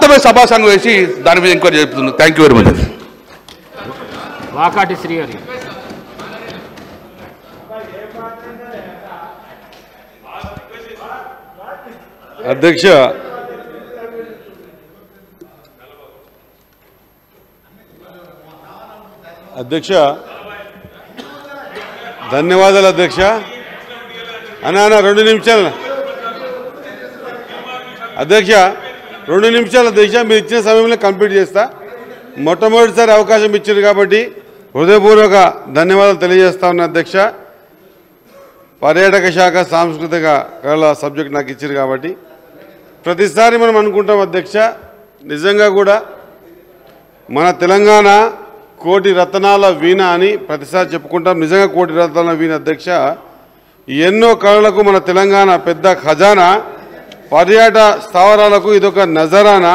మాత్రమే సభాసంగం వేసి దాని మీద ఎంక్వైరీ జరుపుతున్నాను. Thank you very much. Vakati Sri గారు. అధ్యక్ష, ధన్యవాదాలు అధ్యక్ష. అన్నా 2 నిమిషాలు అధ్యక్ష, 2 నిమిషాలు అధ్యక్ష. మీరు ఇచ్చిన సమయంలో కంప్లీట్ చేస్తా. మొట్టమొదటిసారి అవకాశం ఇచ్చారు కాబట్టి హృదయపూర్వక ధన్యవాదాలు తెలియజేస్తా ఉన్నా అధ్యక్ష. పర్యాటక శాఖ సాంస్కృతిక కళల సబ్జెక్ట్ నాకు ఇచ్చారు కాబట్టి ప్రతిసారి మనం అనుకుంటాం అధ్యక్ష, నిజంగా కూడా మన తెలంగాణ కోటి రత్నాల వీణ అని ప్రతిసారి చెప్పుకుంటాం. నిజంగా కోటి రత్నాల వీణ అధ్యక్ష. ఎన్నో కళలకు మన తెలంగాణ పెద్ద ఖజానా, పర్యాటక స్థావరాలకు ఇదొక నజరానా.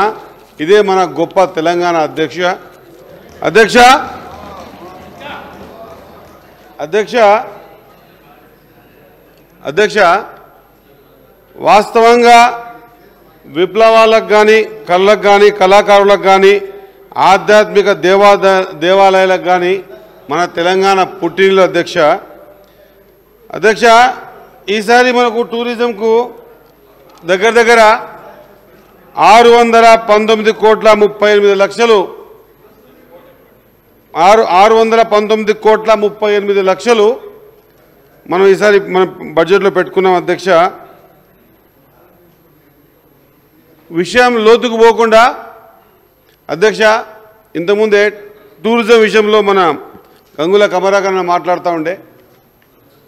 ఇదే మన గొప్ప తెలంగాణ అధ్యక్ష. అధ్యక్ష అధ్యక్ష అధ్యక్ష వాస్తవంగా విప్లవాలకు కానీ, కళలకు కానీ, కళాకారులకు కానీ, ఆధ్యాత్మిక దేవాలయాలకు కానీ మన తెలంగాణ పుట్టినిల్లు అధ్యక్ష. అధ్యక్ష, ఈసారి మనకు టూరిజంకు దగ్గర దగ్గర 619 కోట్ల 38 లక్షలు 619 కోట్ల 38 లక్షలు మనం ఈసారి మన బడ్జెట్లో పెట్టుకున్నాం అధ్యక్ష. విషయం లోతుకు పోకుండా అధ్యక్ష, ఇంతకుముందే టూరిజం విషయంలో మన గంగుల కమరాకర్ మాట్లాడుతూ ఉండే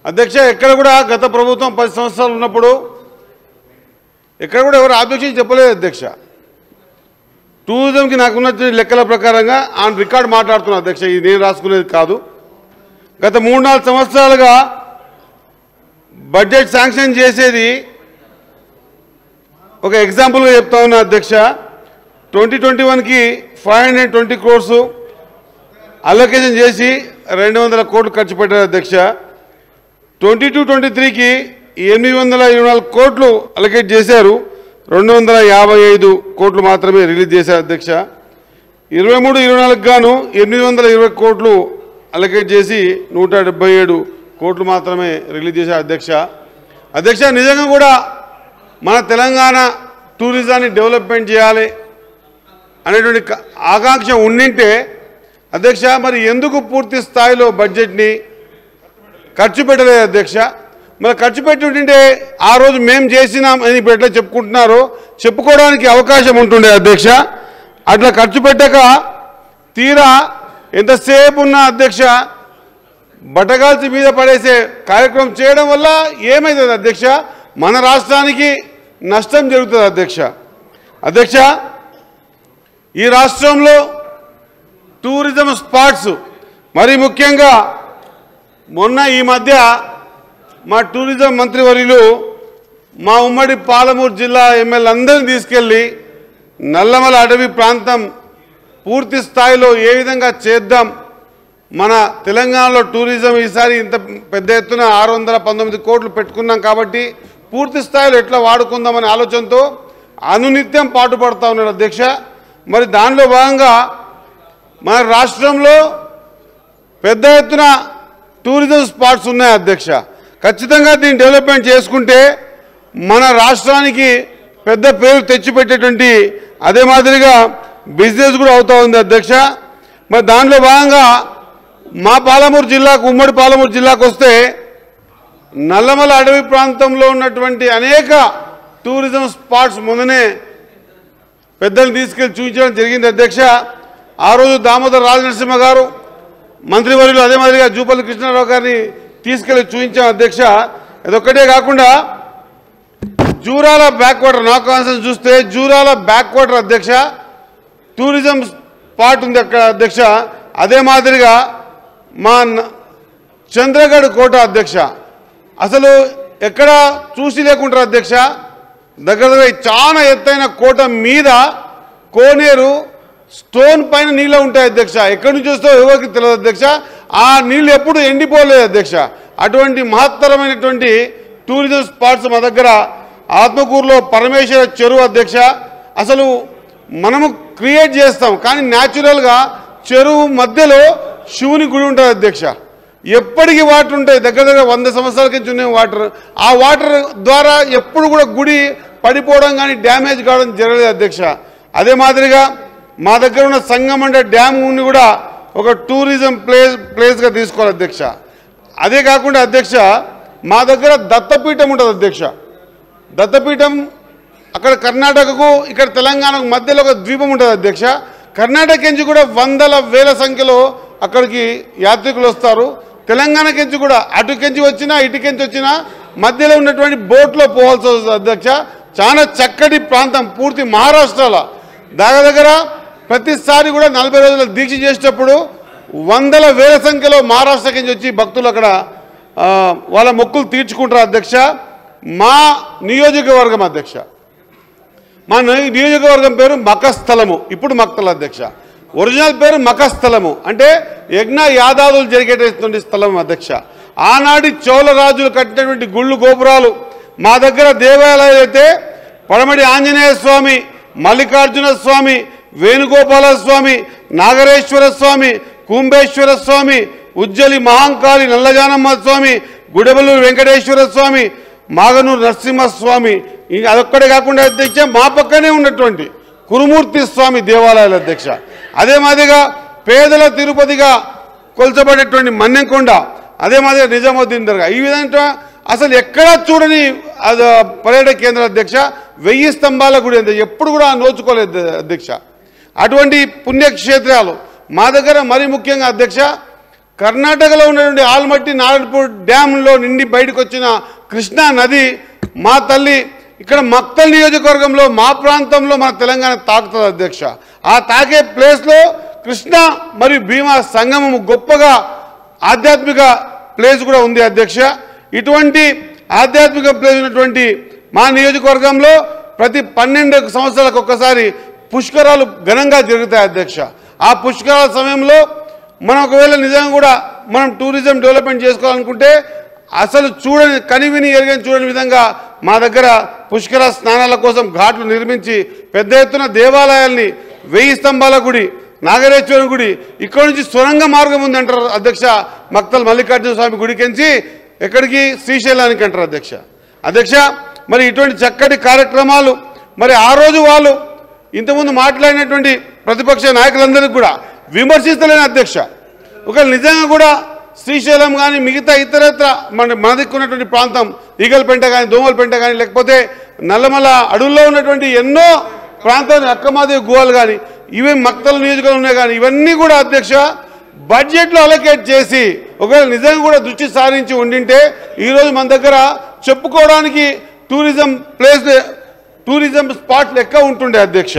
అధ్యక్ష. ఎక్కడ కూడా గత ప్రభుత్వం 10 సంవత్సరాలు ఉన్నప్పుడు ఎక్కడ కూడా ఎవరు ఆబ్జెక్షన్ చెప్పలేదు అధ్యక్ష. టూరిజంకి నాకున్న లెక్కల ప్రకారంగా ఆన్ రికార్డ్ మాట్లాడుతున్నా అధ్యక్ష. ఇది నేను రాసుకునేది కాదు. గత 3-4 సంవత్సరాలుగా బడ్జెట్ శాంక్షన్ చేసేది ఒక ఎగ్జాంపుల్గా చెప్తా ఉన్నా అధ్యక్ష. 2021కి 520 crores అలొకేషన్ చేసి 200 కోట్లు ఖర్చు పెట్టారు అధ్యక్ష. 22-23కి 824 కోట్లు అలొకేట్ చేశారు. 255 కోట్లు మాత్రమే రిలీజ్ చేశారు అధ్యక్ష. 23-24 గాను 820 కోట్లు అలొకేట్ చేసి 177 కోట్లు మాత్రమే రిలీజ్ చేశారు అధ్యక్ష. అధ్యక్ష, నిజంగా కూడా మన తెలంగాణ టూరిజాన్ని డెవలప్మెంట్ చేయాలి అనేటువంటి ఆకాంక్ష ఉండింటే అధ్యక్ష, మరి ఎందుకు పూర్తి స్థాయిలో బడ్జెట్ని ఖర్చు పెట్టలేదు అధ్యక్ష? మరి ఖర్చు పెట్టి ఉంటుంటే ఆ రోజు మేము చేసినాం అని ఇప్పుడు ఎట్లా చెప్పుకుంటున్నారో చెప్పుకోవడానికి అవకాశం ఉంటుండే అధ్యక్ష. అట్లా ఖర్చు పెట్టక తీరా ఎంతసేపు ఉన్న అధ్యక్ష బట్టగాల్చి మీద పడేసే కార్యక్రమం చేయడం వల్ల ఏమవుతుంది అధ్యక్ష? మన రాష్ట్రానికి నష్టం జరుగుతుంది అధ్యక్ష. అధ్యక్ష, ఈ రాష్ట్రంలో టూరిజం స్పాట్స్ మరి ముఖ్యంగా మొన్న ఈ మధ్య మా టూరిజం మంత్రివర్యులు మా ఉమ్మడి పాలమూరు జిల్లా ఎమ్మెల్యే అందరినీ తీసుకెళ్ళి నల్లమల అటవీ ప్రాంతం పూర్తి స్థాయిలో ఏ విధంగా చేద్దాం, మన తెలంగాణలో టూరిజం ఈసారి ఇంత పెద్ద ఎత్తున 619 కోట్లు పెట్టుకున్నాం కాబట్టి పూర్తి స్థాయిలో ఎట్లా వాడుకుందామనే ఆలోచనతో అనునిత్యం పాటుపడతా ఉన్నాడు అధ్యక్ష. మరి దానిలో భాగంగా మన రాష్ట్రంలో పెద్ద ఎత్తున టూరిజం స్పాట్స్ ఉన్నాయి అధ్యక్ష. ఖచ్చితంగా దీన్ని డెవలప్మెంట్ చేసుకుంటే మన రాష్ట్రానికి పెద్ద పేరు తెచ్చిపెట్టేటువంటి అదే మాదిరిగా బిజినెస్ కూడా అవుతా ఉంది అధ్యక్ష. మరి దానిలో భాగంగా మా పాలమూరు జిల్లాకు, ఉమ్మడి పాలమూరు జిల్లాకు వస్తే నల్లమల అడవి ప్రాంతంలో ఉన్నటువంటి అనేక టూరిజం స్పాట్స్ మొన్ననే పెద్దలు తీసుకెళ్లి చూపించడం జరిగింది అధ్యక్ష. ఆ రోజు దామోదర్ రాజనరసింహ గారు మంత్రివర్యులు అదే మాదిరిగా జూపల్లి కృష్ణారావు గారిని తీసుకెళ్లి చూపించాం అధ్యక్ష. అదొక్కటే కాకుండా జూరాల బ్యాక్వాటర్, నా కాన్సెన్స్ చూస్తే జూరాల బ్యాక్వాటర్ అధ్యక్ష టూరిజం స్పాట్ ఉంది అక్కడ అధ్యక్ష. అదే మాదిరిగా మా చంద్రగఢ్ కోట అధ్యక్ష అసలు ఎక్కడ చూసి లేకుంటారు అధ్యక్ష. దగ్గర దగ్గర చాలా ఎత్తైన కోట మీద కోనేరు స్టోన్ పైన నీళ్ళు ఉంటాయి అధ్యక్ష. ఎక్కడి నుంచి వస్తాయో ఎవరికి తెలియదు అధ్యక్ష. ఆ నీళ్ళు ఎప్పుడు ఎండిపోలేదు అధ్యక్ష. అటువంటి మహత్తరమైనటువంటి టూరిజం స్పాట్స్ మా దగ్గర ఆత్మకూరులో పరమేశ్వర చెరువు అధ్యక్ష. అసలు మనము క్రియేట్ చేస్తాం, కానీ న్యాచురల్గా చెరువు మధ్యలో శివుని గుడి ఉంటుంది అధ్యక్ష. ఎప్పటికీ వాటర్ ఉంటాయి, దగ్గర దగ్గర 100 సంవత్సరాల నుంచి ఉన్నాయి వాటర్. ఆ వాటర్ ద్వారా ఎప్పుడు కూడా గుడి పడిపోవడం కానీ డ్యామేజ్ కావడం జరగలేదు అధ్యక్ష. అదే మాదిరిగా మా దగ్గర ఉన్న సంగమండ డ్యామ్ని కూడా ఒక టూరిజం ప్లేస్గా తీసుకోవాలి అధ్యక్ష. అదే కాకుండా అధ్యక్ష మా దగ్గర దత్తపీఠం ఉంటుంది అధ్యక్ష. దత్తపీఠం అక్కడ కర్ణాటకకు ఇక్కడ తెలంగాణకు మధ్యలో ఒక ద్వీపం ఉంటుంది అధ్యక్ష. కర్ణాటక నుంచి కూడా వందల వేల సంఖ్యలో అక్కడికి యాత్రికులు వస్తారు. తెలంగాణకించి కూడా అటుకెంచి వచ్చినా ఇటుకెంచి వచ్చినా మధ్యలో ఉన్నటువంటి బోట్లో పోవాల్సి వస్తుంది అధ్యక్ష. చాలా చక్కటి ప్రాంతం, పూర్తి మహారాష్ట్రలో దగ్గర ప్రతిసారి కూడా 40 రోజుల దీక్ష చేసేటప్పుడు వందల వేల సంఖ్యలో మహారాష్ట్రకి వచ్చి భక్తులు అక్కడ వాళ్ళ మొక్కులు తీర్చుకుంటారు అధ్యక్ష. మా నియోజకవర్గం అధ్యక్ష, మా నియోజకవర్గం పేరు మఖస్థలము, ఇప్పుడు మక్తల అధ్యక్ష. ఒరిజినల్ పేరు మఖస్థలము, అంటే యజ్ఞ యాదాదులు జరిగేటటువంటి స్థలం అధ్యక్ష. ఆనాటి చోళ రాజులు కట్టినటువంటి గుళ్ళు గోపురాలు మా దగ్గర దేవాలయాలు అయితే పడమటి ఆంజనేయ స్వామి, మల్లికార్జున స్వామి, వేణుగోపాల స్వామి, నాగరేశ్వర స్వామి, కుంభేశ్వర స్వామి, ఉజ్జలి మహాంకాళి నల్లజానమ్మ స్వామి, గుడెబలూరు వెంకటేశ్వర స్వామి, మాగనూరు నరసింహస్వామి, ఇంకా అదొక్కడే కాకుండా అధ్యక్ష మా పక్కనే ఉన్నటువంటి కురుమూర్తి స్వామి దేవాలయాలు అధ్యక్ష. అదే మాదిరిగా పేదల తిరుపతిగా కొల్చబడేటువంటి మన్నెంకొండ, అదే మాదిరిగా నిజాముద్దీన్ దర్గా, ఈ విధంగా అసలు ఎక్కడా చూడని అది పర్యాటక కేంద్ర అధ్యక్ష. 1000 స్తంభాల గుడి అంతే, ఎప్పుడు కూడా నోచుకోలేదు అధ్యక్ష. అటువంటి పుణ్యక్షేత్రాలు మా దగ్గర. మరీ ముఖ్యంగా అధ్యక్ష కర్ణాటకలో ఉన్నటువంటి ఆల్మట్టి నారాయణపూర్ డ్యాంలో నిండి బయటకు వచ్చిన కృష్ణా నది మా తల్లి ఇక్కడ మక్తల్ నియోజకవర్గంలో మా ప్రాంతంలో మన తెలంగాణ తాకుతుంది అధ్యక్ష. ఆ తాకే ప్లేస్లో కృష్ణ మరియు భీమా సంగమము గొప్పగా ఆధ్యాత్మిక ప్లేస్ కూడా ఉంది అధ్యక్ష. ఇటువంటి ఆధ్యాత్మిక ప్లేస్ ఉన్నటువంటి మా నియోజకవర్గంలో ప్రతి 12 సంవత్సరాలకు ఒక్కసారి పుష్కరాలు ఘనంగా జరుగుతాయి అధ్యక్ష. ఆ పుష్కరాల సమయంలో మనం ఒకవేళ నిజంగా కూడా మనం టూరిజం డెవలప్మెంట్ చేసుకోవాలనుకుంటే అసలు చూడని కనివిని ఎరగని చూడని విధంగా మా దగ్గర పుష్కర స్నానాల కోసం ఘాట్లు నిర్మించి పెద్ద ఎత్తున దేవాలయాల్ని 1000 స్తంభాల గుడి, నాగరేశ్వరం గుడి, ఇక్కడ నుంచి సొరంగ మార్గం ఉంది అంటారు అధ్యక్ష. మక్తల్ మల్లికార్జున స్వామి గుడికించి ఎక్కడికి శ్రీశైలానికి అంటారు అధ్యక్ష. అధ్యక్ష మరి ఇటువంటి చక్కటి కార్యక్రమాలు మరి ఆ రోజు వాళ్ళు ఇంతకుముందు మాట్లాడినటువంటి ప్రతిపక్ష నాయకులందరికీ కూడా విమర్శిస్తలేని అధ్యక్ష. ఒకవేళ నిజంగా కూడా శ్రీశైలం కానీ మిగతా ఇతరత్ర మన దిక్కున్నటువంటి ప్రాంతం ఈగలపెంట కానీ దోమలపెంట కానీ లేకపోతే నల్లమల అడవుల్లో ఉన్నటువంటి ఎన్నో ప్రాంతాలు అక్కమాదేవి గుహలు కానీ ఇవే మక్తల నియోజకవర్గం ఉన్నాయి కానీ ఇవన్నీ కూడా అధ్యక్ష బడ్జెట్లో అలొకేట్ చేసి ఒకవేళ నిజంగా కూడా దృష్టి సారించి ఉండింటే ఈరోజు మన దగ్గర చెప్పుకోవడానికి టూరిజం స్పాట్లు ఎక్కువ ఉంటుండే అధ్యక్ష.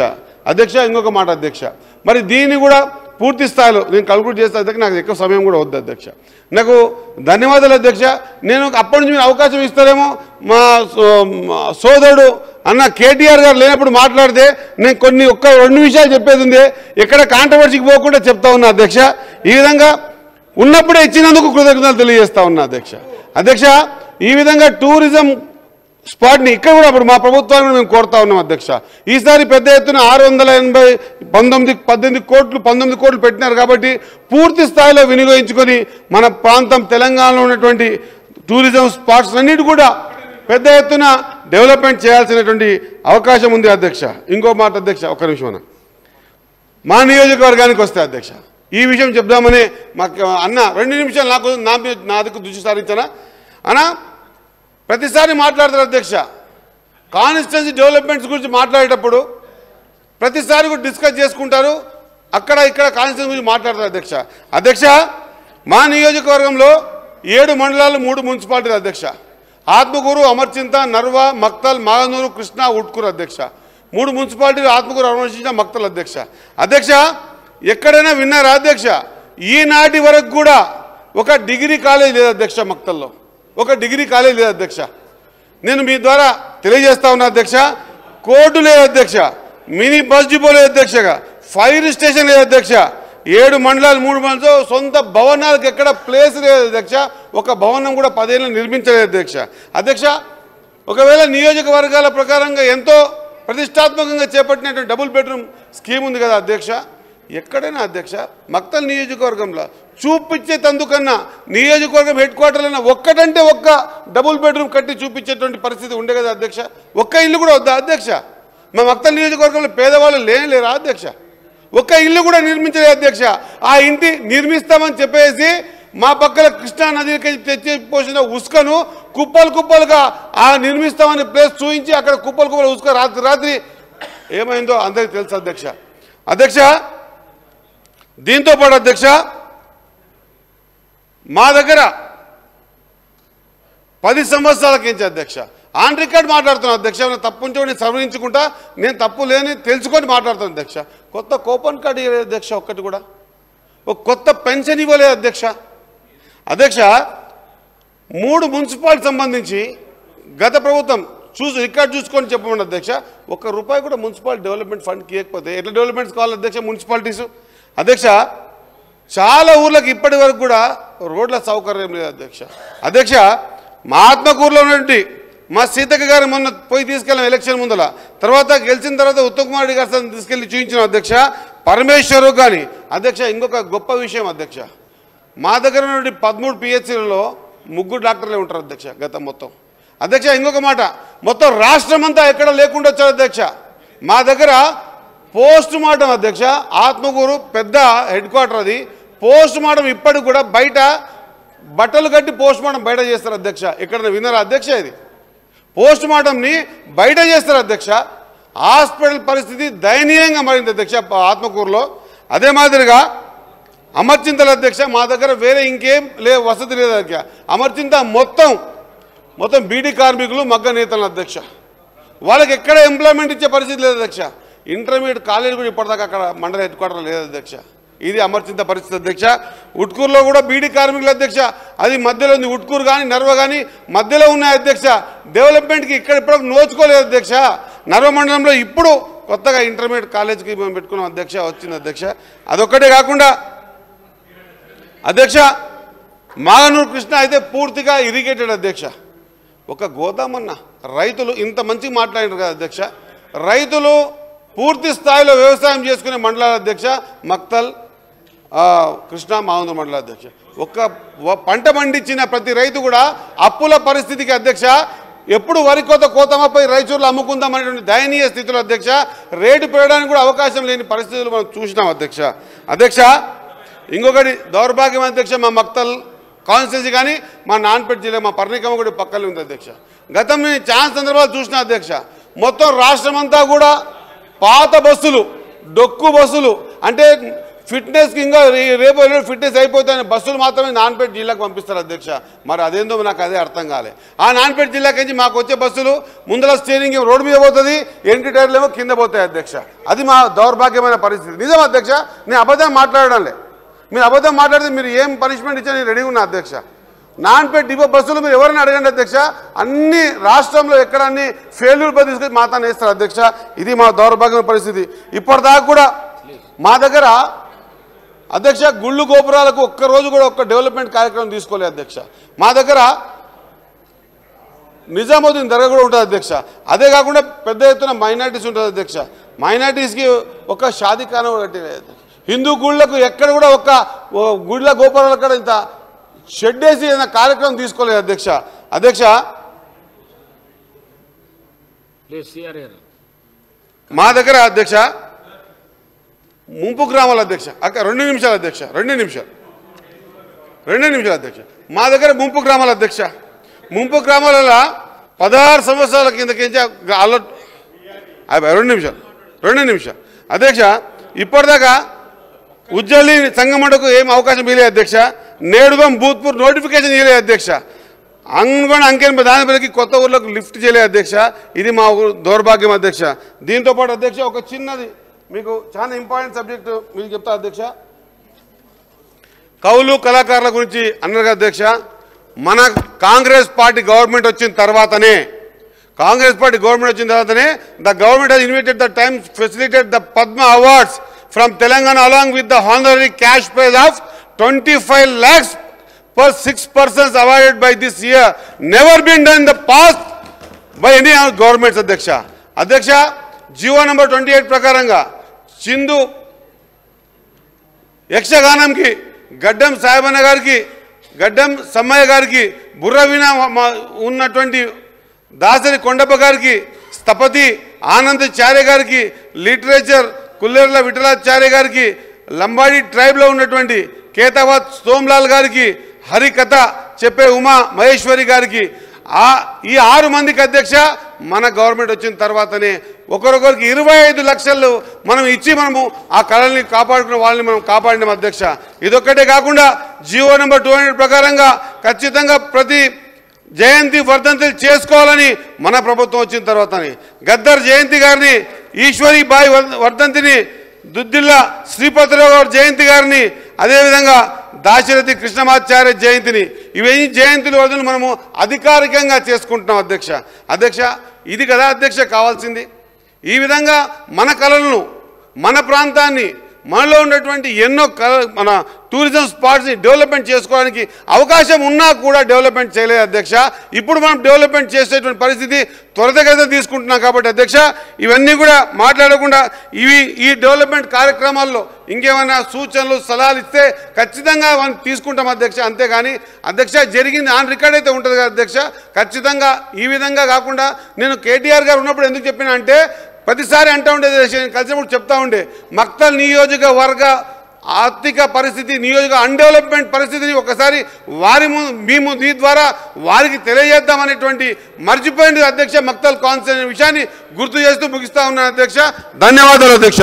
అధ్యక్ష ఇంకొక మాట అధ్యక్ష, మరి దీన్ని కూడా పూర్తి స్థాయిలో నేను కల్క్యూట్ చేస్తే అధ్యక్ష నాకు ఎక్కువ సమయం కూడా వద్దు అధ్యక్ష. నాకు ధన్యవాదాలు అధ్యక్ష. నేను అప్పటి నుంచి మీరు అవకాశం ఇస్తారేమో మా సోదరుడు అన్న కేటీఆర్ గారు లేనప్పుడు మాట్లాడితే నేను కొన్ని 2 విషయాలు చెప్పేది ఉంది, ఎక్కడ కాంట్రవర్సీకి పోకుండా చెప్తా ఉన్నా అధ్యక్ష. ఈ విధంగా ఉన్నప్పుడే ఇచ్చినందుకు కృతజ్ఞతలు తెలియజేస్తా ఉన్నా అధ్యక్ష. అధ్యక్ష ఈ విధంగా టూరిజం స్పాట్ని ఇక్కడ కూడా అప్పుడు మా ప్రభుత్వాన్ని మేము కోరుతా ఉన్నాం అధ్యక్ష. ఈసారి పెద్ద ఎత్తున 18 కోట్లు పెట్టినారు కాబట్టి పూర్తి స్థాయిలో వినియోగించుకొని మన ప్రాంతం తెలంగాణలో ఉన్నటువంటి టూరిజం స్పాట్స్ అన్నిటి కూడా పెద్ద ఎత్తున డెవలప్మెంట్ చేయాల్సినటువంటి అవకాశం ఉంది అధ్యక్ష. ఇంకో మాట అధ్యక్ష, ఒక్క నిమిషం అన్న, మా నియోజకవర్గానికి వస్తే అధ్యక్ష ఈ విషయం చెప్దామని మాకు అన్న 2 నిమిషాలు నా దగ్గర దృష్టి సారించానా అన్న. ప్రతిసారి మాట్లాడతారు అధ్యక్ష, కాన్స్టిట్యున్సీ డెవలప్మెంట్స్ గురించి మాట్లాడేటప్పుడు ప్రతిసారి కూడా డిస్కస్ చేసుకుంటారు, అక్కడ ఇక్కడ కాన్స్టిట్యున్సీ గురించి మాట్లాడతారు అధ్యక్ష. అధ్యక్ష మా నియోజకవర్గంలో 7 మండలాలు 3 మున్సిపాలిటీలు అధ్యక్ష. ఆత్మకూరు, అమర్చింత, నర్వ, మక్తల్, మాగనూరు, కృష్ణా, ఉట్కూరు అధ్యక్ష. 3 మున్సిపాలిటీలు ఆత్మకూరు, అమర్చింత, మక్తల్ అధ్యక్ష. అధ్యక్ష ఎక్కడైనా విన్నారా అధ్యక్ష, ఈనాటి వరకు కూడా ఒక డిగ్రీ కాలేజ్ లేదు అధ్యక్ష. మక్తల్లో ఒక డిగ్రీ కాలేజ్ లేదు అధ్యక్ష. నేను మీ ద్వారా తెలియజేస్తా ఉన్నా అధ్యక్ష. కోర్టు లేదు అధ్యక్ష, మినీ బస్ డిపో లేదు అధ్యక్షగా, ఫైర్ స్టేషన్ లేదు అధ్యక్ష. 7 మండలాలు 3 మండలాలు సొంత భవనాలకు ఎక్కడ ప్లేస్ లేదు అధ్యక్ష. ఒక భవనం కూడా 10 ఏళ్ళు నిర్మించలేదు అధ్యక్ష. అధ్యక్ష ఒకవేళ నియోజకవర్గాల ప్రకారంగా ఎంతో ప్రతిష్టాత్మకంగా చేపట్టినటువంటి డబుల్ బెడ్రూమ్ స్కీమ్ ఉంది కదా అధ్యక్ష, ఎక్కడైనా అధ్యక్ష మక్తల్ నియోజకవర్గంలో చూపించే తందుకన్నా నియోజకవర్గం హెడ్ క్వార్టర్లైనా ఒక్కటంటే ఒక్క డబుల్ బెడ్రూమ్ కట్టి చూపించేటువంటి పరిస్థితి ఉండే కదా అధ్యక్ష. ఒక్క ఇల్లు కూడా వద్దా అధ్యక్ష? మా మక్తల్ నియోజకవర్గంలో పేదవాళ్ళు లేరా అధ్యక్ష? ఒక్క ఇల్లు కూడా నిర్మించలేదు అధ్యక్ష. ఆ ఇంటి నిర్మిస్తామని చెప్పేసి మా పక్కన కృష్ణా నదికి తెచ్చి పోసిన ఉసుకను కుప్పలు కుప్పలుగా ఆ నిర్మిస్తామని ప్లేస్ చూపించి అక్కడ కుప్పలు కుప్పలు ఉసుక రాత్రి ఏమైందో అందరికీ తెలుసు అధ్యక్ష. అధ్యక్ష దీంతో పాటు అధ్యక్ష మా దగ్గర 10 సంవత్సరాలకించి అధ్యక్ష ఆన్ రికార్డ్ మాట్లాడుతున్నాను అధ్యక్ష. తప్పు ఉంటే నేను సవరించుకుంటా, నేను తప్పు లేని తెలుసుకొని మాట్లాడుతాను అధ్యక్ష. కొత్త కూపన్ కార్డు ఇవ్వలేదు అధ్యక్ష, ఒక్కటి కూడా. ఒక కొత్త పెన్షన్ ఇవ్వలేదు అధ్యక్ష. అధ్యక్ష 3 మున్సిపాలిటీ సంబంధించి గత ప్రభుత్వం రికార్డు చూసుకొని చెప్పమండి అధ్యక్ష. ₹1 కూడా మున్సిపాలిటీ డెవలప్మెంట్ ఫండ్కి ఇవ్వకపోతే ఎట్లా డెవలప్మెంట్స్ కావాలి అధ్యక్ష మున్సిపాలిటీస్? అధ్యక్ష చాలా ఊర్లకు ఇప్పటి వరకు కూడా రోడ్ల సౌకర్యం లేదు అధ్యక్ష. అధ్యక్ష మా ఆత్మకూరులో ఉన్నటువంటి మా సీతక్క గారు మొన్న పోయి తీసుకెళ్ళాం ఎలక్షన్ ముందల, తర్వాత గెలిచిన తర్వాత ఉత్తమ్ కుమార్ రెడ్డి గారు తీసుకెళ్ళి చూపించిన అధ్యక్ష. పరమేశ్వరు కానీ అధ్యక్ష ఇంకొక గొప్ప విషయం అధ్యక్ష, మా దగ్గర ఉన్నటువంటి 13 PHCలలో 3 డాక్టర్లే ఉంటారు అధ్యక్ష గతం మొత్తం. అధ్యక్ష ఇంకొక మాట, మొత్తం రాష్ట్రం అంతా ఎక్కడ లేకుండా వచ్చారు అధ్యక్ష. మా దగ్గర పోస్ట్ మార్టం అధ్యక్ష, ఆత్మకూరు పెద్ద హెడ్ క్వార్టర్, అది పోస్ట్ మార్టం ఇప్పటికి కూడా బయట బట్టలు కట్టి పోస్ట్ మార్టం బయట చేస్తారు అధ్యక్ష. ఎక్కడ విన్నారా అధ్యక్ష? ఇది పోస్ట్ మార్టంని బయట చేస్తారు అధ్యక్ష. హాస్పిటల్ పరిస్థితి దయనీయంగా మారింది అధ్యక్ష ఆత్మకూరులో. అదే మాదిరిగా అమర్చింతల అధ్యక్ష మా దగ్గర వేరే ఇంకేం వసతి లేదు అధ్యక్ష. అమర్చింత మొత్తం బీడీ కార్మికులు మగ్గ నేతలు అధ్యక్ష. వాళ్ళకి ఎక్కడ ఎంప్లాయ్మెంట్ ఇచ్చే పరిస్థితి లేదు అధ్యక్ష. ఇంటర్మీడియట్ కాలేజ్ కూడా ఇప్పటిదాకా అక్కడ మండల హెడ్ క్వార్టర్ లేదు అధ్యక్ష. ఇది అమర్చింత పరిస్థితి అధ్యక్ష. ఉట్కూరులో కూడా బీడీ కార్మికులు అధ్యక్ష, అది మధ్యలో ఉంది. ఉట్కూరు కానీ నర్వ కానీ మధ్యలో ఉన్నాయి అధ్యక్ష. డెవలప్మెంట్కి ఇక్కడ ఇప్పుడు నోచుకోలేదు అధ్యక్ష. నర్వ మండలంలో ఇప్పుడు కొత్తగా ఇంటర్మీడియట్ కాలేజ్కి మేము పెట్టుకున్నాం అధ్యక్ష, వచ్చింది అధ్యక్ష. అదొక్కటే కాకుండా అధ్యక్ష మాగనూరు కృష్ణ అయితే పూర్తిగా ఇరిగేటెడ్ అధ్యక్ష. ఒక గోదామన్న రైతులు ఇంత మంచిగా మాట్లాడారు కదా అధ్యక్ష. రైతులు పూర్తి స్థాయిలో వ్యవసాయం చేసుకునే మండలాల అధ్యక్ష మక్తల్, కృష్ణా, మాగనూరు మండల అధ్యక్ష. ఒక్క పంట పండించిన ప్రతి రైతు కూడా అప్పుల పరిస్థితికి అధ్యక్ష, ఎప్పుడు వరి కోతమపై రైతులు అమ్ముకుందాం అనేటువంటి దయనీయ స్థితిలో అధ్యక్ష. రేటు పెరగడానికి కూడా అవకాశం లేని పరిస్థితులు మనం చూసినాం అధ్యక్ష. అధ్యక్ష ఇంకొకటి దౌర్భాగ్యం అధ్యక్ష, మా మక్తల్ కాన్స్టిట్యున్సీ కానీ మా నాన్పేట జిల్లా మా పర్ణికమ్మ కూడా పక్కనే ఉంది అధ్యక్ష. గతం నేను చాలా సందర్భాలు చూసిన అధ్యక్ష. మొత్తం రాష్ట్రం అంతా కూడా పాత బస్సులు, డొక్కు బస్సులు, అంటే ఫిట్నెస్కి ఇంకా రేపు ఫిట్నెస్ అయిపోతాయని బస్సులు మాత్రమే నాన్పేట జిల్లాకు పంపిస్తారు అధ్యక్ష. మరి అదేందో నాకు అదే అర్థం కాలే. ఆ నాన్పేట జిల్లాకి నుంచి మాకు వచ్చే బస్సులు ముందర స్టీరింగ్ రోడ్డు మీద పోతుంది, ఎంటి టైర్లు ఏమో కింద పోతాయి అధ్యక్ష. అది మా దౌర్భాగ్యమైన పరిస్థితి. నిజం అధ్యక్ష, నేను అబద్ధం మాట్లాడడంలే. మీరు అబద్ధం మాట్లాడితే మీరు ఏం పనిష్మెంట్ ఇచ్చా నేను రెడీగా ఉన్నా అధ్యక్ష. నాన్పేట డిపో బస్సులు మీరు ఎవరైనా అడగండి అధ్యక్ష, అన్ని రాష్ట్రంలో ఎక్కడ అన్ని ఫెయిల్యూర్ పై తీసుకొని మాతాన్ని వేస్తారు అధ్యక్ష. ఇది మా దౌర్భాగ్యమైన పరిస్థితి. ఇప్పటిదాకా కూడా మా దగ్గర అధ్యక్ష గుళ్ళు గోపురాలకు ఒక్కరోజు కూడా ఒక్క డెవలప్మెంట్ కార్యక్రమం తీసుకోలేదు అధ్యక్ష. మా దగ్గర నిజాముద్దీన్ దర్గా కూడా ఉంటుంది అధ్యక్ష. అదే కాకుండా పెద్ద ఎత్తున మైనార్టీస్ ఉంటుంది అధ్యక్ష. మైనార్టీస్కి ఒక షాదీఖానా కూడా కట్టలేదు. హిందూ గుళ్ళకు ఎక్కడ కూడా ఒక్క గుళ్ళ గోపురాలు అక్కడ ఇంత షెడ్ వేసి ఏదైనా కార్యక్రమం తీసుకోలేదు అధ్యక్ష. అధ్యక్ష మా దగ్గర అధ్యక్ష ముంపు గ్రామాల అధ్యక్ష 2 నిమిషాలు అధ్యక్ష, 2 నిమిషాలు అధ్యక్ష. మా దగ్గర ముంపు గ్రామాల అధ్యక్ష, ముంపు గ్రామాలలో 16 సంవత్సరాల కిందకించి 2 నిమిషాలు అధ్యక్ష. ఇప్పటిదాకా ఉజ్జలి సంగమండకు ఏం అవకాశం ఇవ్వలేదు అధ్యక్ష. నేడుగం భూత్పూర్ నోటిఫికేషన్ ఇవ్వలేదు అధ్యక్ష. అంగన్ అంకెన్ దాని పిల్లకి కొత్త ఊర్లకు లిఫ్ట్ చేయలేదు అధ్యక్ష. ఇది మా దౌర్భాగ్యం అధ్యక్ష. దీంతోపాటు అధ్యక్ష ఒక చిన్నది మీకు చాలా ఇంపార్టెంట్ సబ్జెక్టు మీకు చెప్తా అధ్యక్ష. కౌలు కళాకారుల గురించి అన్నారు అధ్యక్ష. మన కాంగ్రెస్ పార్టీ గవర్నమెంట్ వచ్చిన తర్వాతనే the government has invited the Times facilitated the Padma Awards from Telangana along with the honorary cash prize of 25 lakhs per 6 persons awarded by this year. Never been done in the past by any governments అధ్యక్ష. GO number 28 ప్రకారంగా చిందు యక్షగానంకి గడ్డం సాయబన్న గారికి, గడ్డం సమ్మయ్య గారికి, బుర్రవీణ ఉన్నటువంటి దాసరి కొండప్ప గారికి, స్థపతి ఆనంద్ చార్య గారికి, లిటరేచర్ కుల్లేర్ల విఠలాచార్య గారికి, లంబాడి ట్రైబ్లో ఉన్నటువంటి కేతావత్ సోమ్లాల్ గారికి, హరికథ చెప్పే ఉమా మహేశ్వరి గారికి, ఈ 6 మందికి అధ్యక్ష మన గవర్నమెంట్ వచ్చిన తర్వాతనే ఒకరొకరికి 25 లక్షలు మనం ఇచ్చి మనము ఆ కళల్ని కాపాడుకున్న వాళ్ళని మనం కాపాడినాం అధ్యక్ష. ఇదొక్కటే కాకుండా జీవో నెంబర్ 200 ప్రకారంగా ఖచ్చితంగా ప్రతి జయంతి వర్ధంతులు చేసుకోవాలని మన ప్రభుత్వం వచ్చిన తర్వాతనే గద్దర్ జయంతి గారిని, ఈశ్వరి బాయి వర్ధంతిని, దుద్దిల్ల శ్రీపతిరావు గారి జయంతి గారిని, అదేవిధంగా దాశరథి కృష్ణమాచార్య జయంతిని, ఇవన్నీ జయంతుల రోజులు మనము అధికారికంగా చేసుకుంటున్నాం అధ్యక్ష. అధ్యక్ష ఇది కదా అధ్యక్ష కావాల్సింది. ఈ విధంగా మన కళలను, మన ప్రాంతాన్ని, మనలో ఉన్నటువంటి ఎన్నో మన టూరిజం స్పాట్స్ని డెవలప్మెంట్ చేసుకోవడానికి అవకాశం ఉన్నా కూడా డెవలప్మెంట్ చేయలేదు అధ్యక్ష. ఇప్పుడు మనం డెవలప్మెంట్ చేసేటువంటి పరిస్థితి త్వరితగతిన తీసుకుంటున్నాం కాబట్టి అధ్యక్ష ఇవన్నీ కూడా మాట్లాడకుండా ఈ డెవలప్మెంట్ కార్యక్రమాల్లో ఇంకేమైనా సూచనలు సలహాలు ఇస్తే ఖచ్చితంగా మనం తీసుకుంటాం అధ్యక్ష. అంతేగాని అధ్యక్ష జరిగింది ఆన్ రికార్డ్ అయితే ఉంటుంది కదా అధ్యక్ష. ఖచ్చితంగా ఈ విధంగా కాకుండా నేను కేటీఆర్ గారు ఉన్నప్పుడు ఎందుకు చెప్పినా అంటే ప్రతిసారి అంటూ ఉండేది, కలిసినప్పుడు చెప్తా ఉండే మక్తల్ నియోజకవర్గ ఆర్థిక పరిస్థితి, అన్డెవలప్మెంట్ పరిస్థితిని ఒకసారి మేము మీ ద్వారా వారికి తెలియజేద్దామనేటువంటి మర్చిపోయింది అధ్యక్ష. మక్తల్ కాన్సెన్ విషయాన్ని గుర్తు చేస్తూ ముగిస్తా ఉన్నాను అధ్యక్ష. ధన్యవాదాలు అధ్యక్ష.